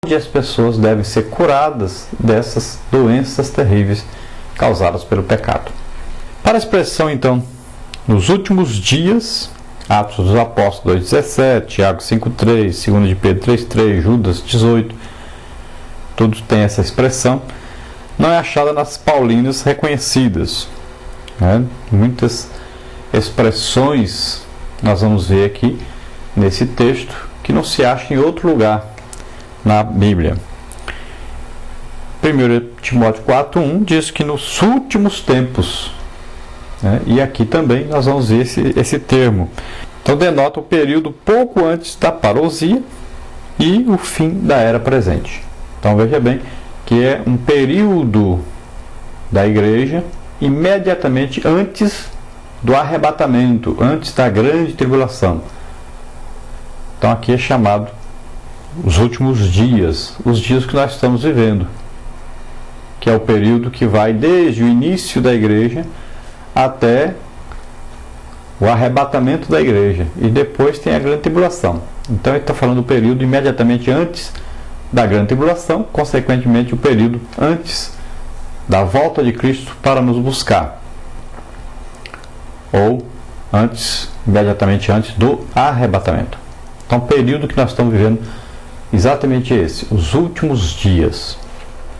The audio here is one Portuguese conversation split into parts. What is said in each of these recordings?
onde as pessoas devem ser curadas dessas doenças terríveis causadas pelo pecado. Para a expressão, então, nos últimos dias, Atos dos Apóstolos 2,17, Tiago 5,3, 2 de Pedro 3,3, Judas 18, tudo tem essa expressão, não é achada nas paulinas reconhecidas. Muitas expressões nós vamos ver aqui nesse texto que não se acha em outro lugar na Bíblia. 1 Timóteo 4,1 diz que nos últimos tempos, e aqui também nós vamos ver esse termo. Então denota o período pouco antes da parousia e o fim da era presente. Então veja bem que é um período da igreja imediatamente antes do arrebatamento, antes da grande tribulação. Então aqui é chamado os últimos dias, os dias que nós estamos vivendo, que é o período que vai desde o início da igreja até o arrebatamento da igreja, e depois tem a grande tribulação. Então ele está falando do período imediatamente antes da grande tribulação, consequentemente o período antes da volta de Cristo para nos buscar, ou antes, imediatamente antes do arrebatamento. Então o período que nós estamos vivendo exatamente esse, os últimos dias.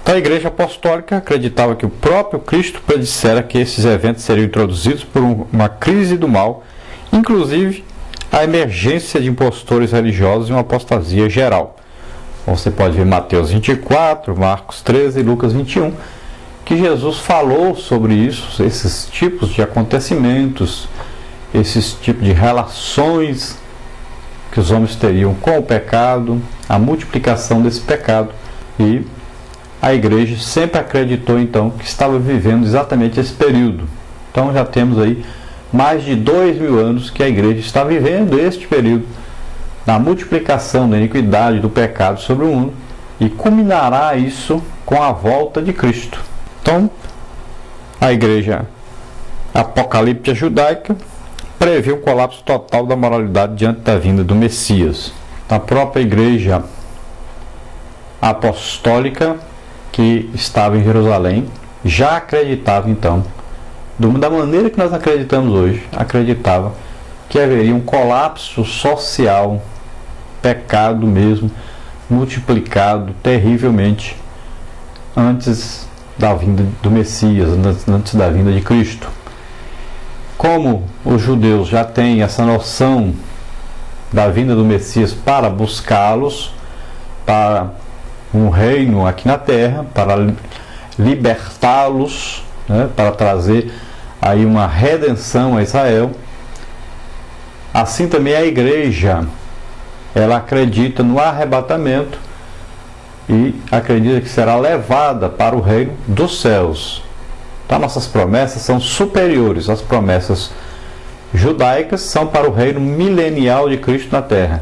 Então a Igreja Apostólica acreditava que o próprio Cristo predissera que esses eventos seriam introduzidos por uma crise do mal, inclusive a emergência de impostores religiosos e uma apostasia geral. Você pode ver Mateus 24, Marcos 13 e Lucas 21, que Jesus falou sobre isso, esses tipos de acontecimentos, esses tipos de relações que os homens teriam com o pecado, a multiplicação desse pecado, e a igreja sempre acreditou então que estava vivendo exatamente esse período. Então já temos aí mais de 2000 anos que a igreja está vivendo este período da multiplicação da iniquidade, do pecado sobre o mundo, e culminará isso com a volta de Cristo. Então, a igreja apocalíptica judaica prevê um colapso total da moralidade diante da vinda do Messias. A própria igreja apostólica que estava em Jerusalém já acreditava então, da maneira que nós acreditamos hoje, acreditava que haveria um colapso social, pecado mesmo, multiplicado terrivelmente antes da vinda do Messias, antes da vinda de Cristo. Como os judeus já têm essa noção da vinda do Messias para buscá-los, para um reino aqui na terra, para libertá-los, para trazer aí uma redenção a Israel, assim também a igreja, ela acredita no arrebatamento e acredita que será levada para o reino dos céus. Então nossas promessas são superiores. As promessas judaicas são para o reino milenial de Cristo na terra.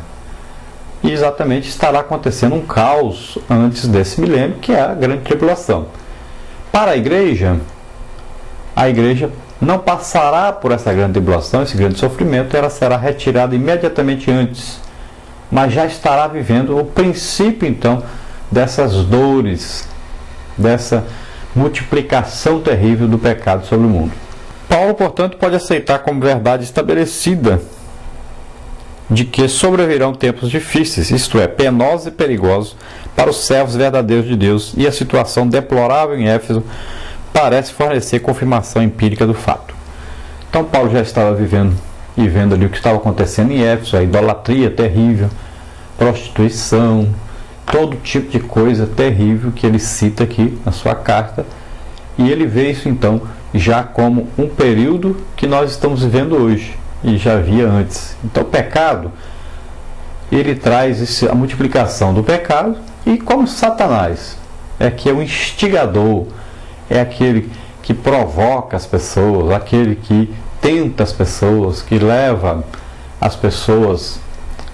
E exatamente estará acontecendo um caos antes desse milênio, que é a grande tribulação. Para a igreja não passará por essa grande tribulação, esse grande sofrimento, ela será retirada imediatamente antes, mas já estará vivendo o princípio então dessas dores, dessa multiplicação terrível do pecado sobre o mundo. Paulo, portanto, pode aceitar como verdade estabelecida de que sobrevirão tempos difíceis, isto é, penosos e perigosos para os servos verdadeiros de Deus, e a situação deplorável em Éfeso parece fornecer confirmação empírica do fato. Então Paulo já estava vivendo e vendo ali o que estava acontecendo em Éfeso, a idolatria terrível, prostituição, todo tipo de coisa terrível que ele cita aqui na sua carta, e ele vê isso então já como um período que nós estamos vivendo hoje e já havia antes. Então o pecado, ele traz a multiplicação do pecado, e como Satanás é que é o instigador, é aquele que provoca as pessoas, aquele que tenta as pessoas, que leva as pessoas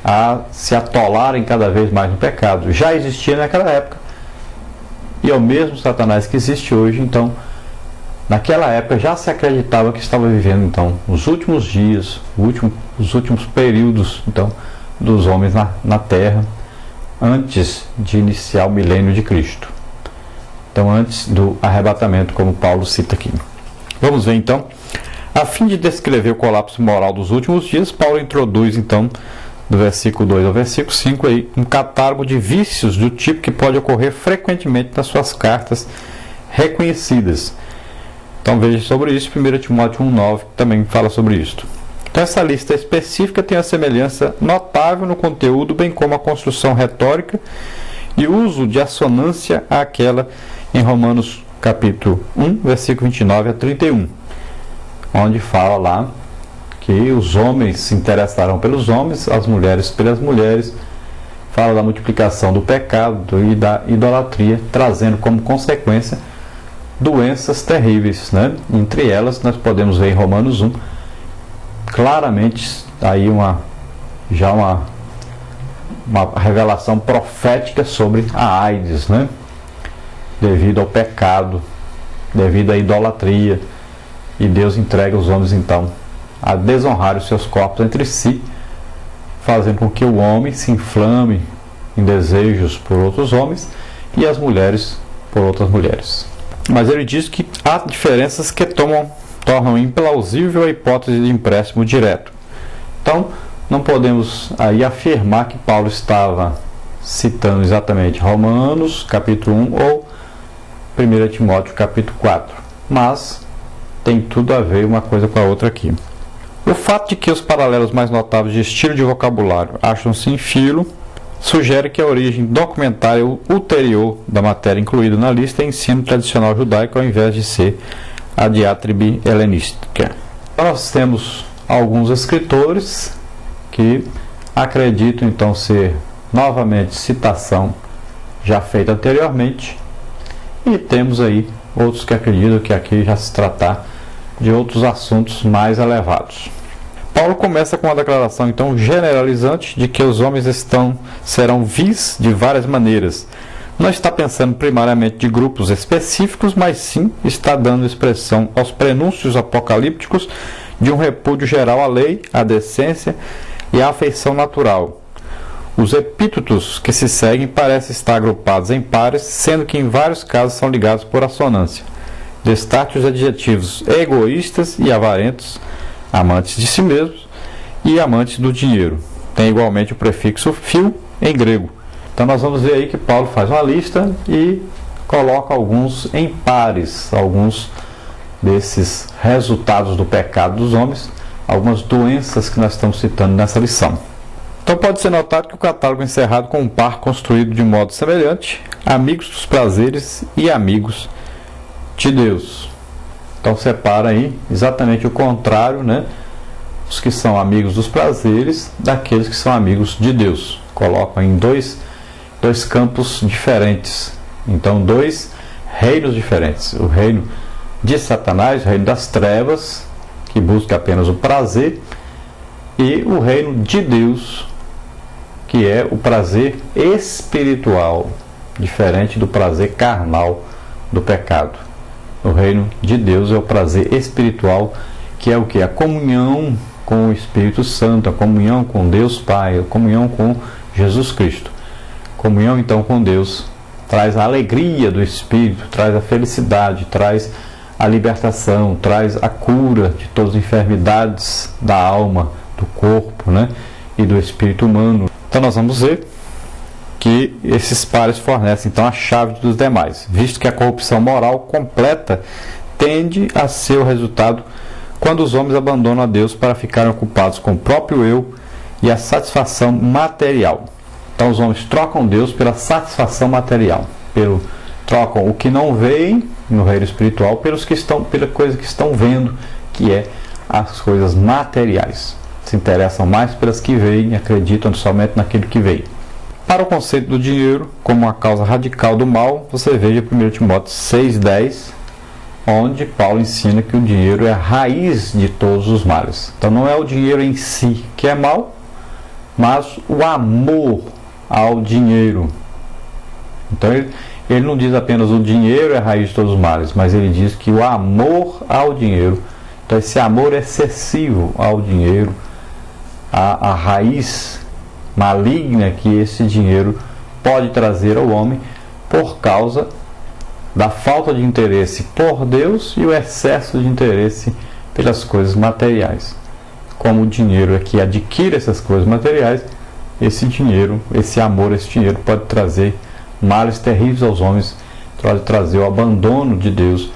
a se atolarem cada vez mais no pecado. Já existia naquela época, e é o mesmo Satanás que existe hoje. Então naquela época já se acreditava que estava vivendo então os últimos dias, os últimos períodos então dos homens na terra, antes de iniciar o milênio de Cristo. Então, antes do arrebatamento, como Paulo cita aqui. Vamos ver então. A fim de descrever o colapso moral dos últimos dias, Paulo introduz então, do versículo 2 ao versículo 5, aí, um catálogo de vícios do tipo que pode ocorrer frequentemente nas suas cartas reconhecidas. Então veja sobre isso, 1 Timóteo 1,9 também fala sobre isso. Então essa lista específica tem uma semelhança notável no conteúdo, bem como a construção retórica e uso de assonância àquela em Romanos capítulo 1, versículo 29 a 31, onde fala lá que os homens se interessarão pelos homens, as mulheres pelas mulheres, fala da multiplicação do pecado e da idolatria, trazendo como consequência doenças terríveis, né? Entre elas nós podemos ver em Romanos 1 claramente aí uma revelação profética sobre a AIDS, né? Devido ao pecado, devido à idolatria, e Deus entrega os homens então a desonrar os seus corpos entre si, fazendo com que o homem se inflame em desejos por outros homens e as mulheres por outras mulheres. Mas ele diz que há diferenças que tornam implausível a hipótese de empréstimo direto. Então, não podemos aí afirmar que Paulo estava citando exatamente Romanos capítulo 1 ou 1 Timóteo capítulo 4, mas tem tudo a ver uma coisa com a outra aqui. O fato de que os paralelos mais notáveis de estilo de vocabulário acham-se em filo sugere que a origem documentária ulterior da matéria incluída na lista é ensino tradicional judaico ao invés de ser a diátribe helenística. Nós temos alguns escritores que acreditam então ser novamente citação já feita anteriormente, e temos aí outros que acreditam que aqui já se tratar de outros assuntos mais elevados. Paulo começa com uma declaração então generalizante de que os homens serão vis de várias maneiras. Não está pensando primariamente de grupos específicos, mas sim está dando expressão aos prenúncios apocalípticos de um repúdio geral à lei, à decência e à afeição natural. Os epítetos que se seguem parecem estar agrupados em pares, sendo que em vários casos são ligados por assonância. Destaque os adjetivos egoístas e avarentos, amantes de si mesmos e amantes do dinheiro. Tem igualmente o prefixo phil em grego. Então nós vamos ver aí que Paulo faz uma lista e coloca alguns em pares, alguns desses resultados do pecado dos homens, algumas doenças que nós estamos citando nessa lição. Então pode ser notado que o catálogo é encerrado com um par construído de modo semelhante, amigos dos prazeres e amigos de Deus. Então separa aí exatamente o contrário, né? Os que são amigos dos prazeres daqueles que são amigos de Deus. Colocam em dois campos diferentes. Então, dois reinos diferentes. O reino de Satanás, o reino das trevas, que busca apenas o prazer, e o reino de Deus, que é o prazer espiritual, diferente do prazer carnal do pecado. O reino de Deus é o prazer espiritual, que é o que? A comunhão com o Espírito Santo, a comunhão com Deus Pai, a comunhão com Jesus Cristo. Comunhão então com Deus traz a alegria do Espírito, traz a felicidade, traz a libertação, traz a cura de todas as enfermidades da alma, do corpo, né? E do espírito humano. Então nós vamos ver que esses pares fornecem então a chave dos demais, visto que a corrupção moral completa tende a ser o resultado quando os homens abandonam a Deus para ficarem ocupados com o próprio eu e a satisfação material. Então os homens trocam Deus pela satisfação material, trocam o que não veem no reino espiritual pela coisa que estão vendo, que é as coisas materiais. Se interessam mais pelas que veem e acreditam somente naquilo que veem. Para o conceito do dinheiro como uma causa radical do mal, você veja 1 Timóteo 6,10, onde Paulo ensina que o dinheiro é a raiz de todos os males. Então não é o dinheiro em si que é mal, mas o amor ao dinheiro. Então ele não diz apenas o dinheiro é a raiz de todos os males, mas ele diz que o amor ao dinheiro, então esse amor excessivo ao dinheiro, a raiz maligna que esse dinheiro pode trazer ao homem por causa da falta de interesse por Deus e o excesso de interesse pelas coisas materiais. Como o dinheiro é que adquire essas coisas materiais, esse dinheiro, esse amor, esse dinheiro pode trazer males terríveis aos homens, pode trazer o abandono de Deus,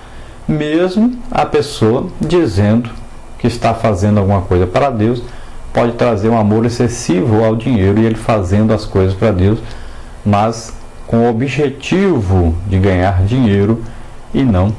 mesmo a pessoa dizendo que está fazendo alguma coisa para Deus, pode trazer um amor excessivo ao dinheiro e ele fazendo as coisas para Deus, mas com o objetivo de ganhar dinheiro e não